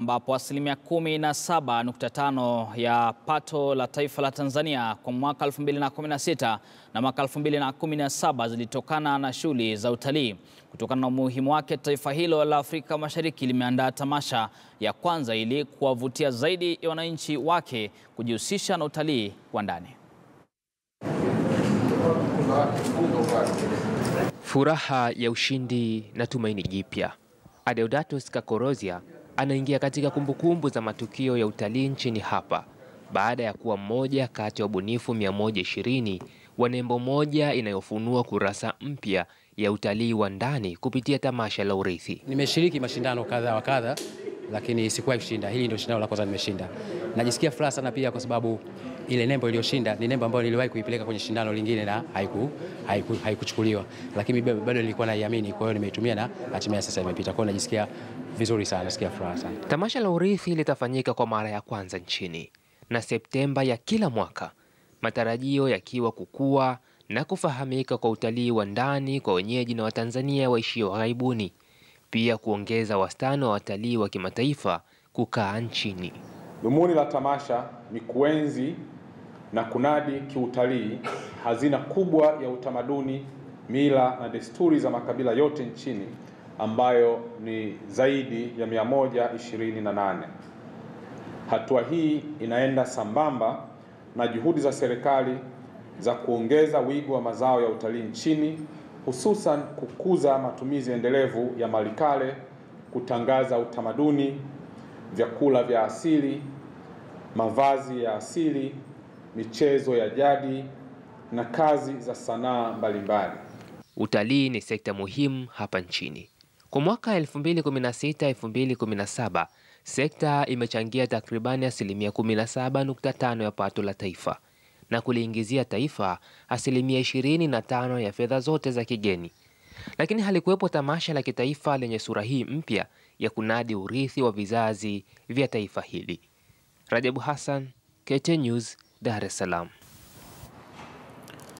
Ambapo asilimia 17.5 ya pato la taifa la Tanzania kwa mwaka 2016 na mwaka 2017 zilitokana na shughuli za utalii. Kutokana na umuhimu wake, taifa hilo la Afrika Mashariki limeandaa tamasha ya kwanza ili kuwavutia zaidi ya wananchi wake kujihusisha na utalii wa ndani. Furaha ya ushindi na tumaini jipya. Adeodatus Kakorozia anaingia katika kumbukumbu za matukio ya utalii nchini hapa baada ya kuwa mmoja kati ya wabunifu 120 wa nembo moja inayofunua kurasa mpya ya utalii wa ndani kupitia tamasha la urithi. Nimeshiriki mashindano kadha wa kadha, lakini sikuwahi kushinda. Hili ndio shindano la kwanza nimeshinda. Najisikia furaha sana pia kwa sababu ile nembo iliyoshinda ni nembo ambayo niliwahi kuipeleka kwenye shindano lingine na haikuchukuliwa. Lakini bado nilikuwa naiamini, kwa hiyo nimeitumia na hatimaye sasa imepita. Kwa hiyo najisikia vizuri sana, nasikia furaha sana. Tamasha la urithi litafanyika kwa mara ya kwanza nchini na Septemba ya kila mwaka, matarajio yakiwa kukua na kufahamika kwa utalii wa ndani kwa wenyeji na Watanzania waishio ghaibuni, pia kuongeza wastani wa watalii wa kimataifa kukaa nchini. Dhumuni la tamasha ni kuenzi na kunadi kiutalii hazina kubwa ya utamaduni, mila na desturi za makabila yote nchini ambayo ni zaidi ya 128. Hatua hii inaenda sambamba na juhudi za serikali za kuongeza wigo wa mazao ya utalii nchini, hususan kukuza matumizi endelevu ya malikale, kutangaza utamaduni, vyakula vya asili, mavazi ya asili, michezo ya jadi na kazi za sanaa mbalimbali. Utalii ni sekta muhimu hapa nchini. Kwa mwaka 2016-2017, sekta imechangia takribani asilimia 17.5 ya pato la taifa na kuliingizia taifa asilimia 25 ya fedha zote za kigeni. Lakini halikuwepo tamasha la kitaifa lenye sura hii mpya ya kunadi urithi wa vizazi vya taifa hili. Rajabu Hassan, KT News, Dar es Salaam.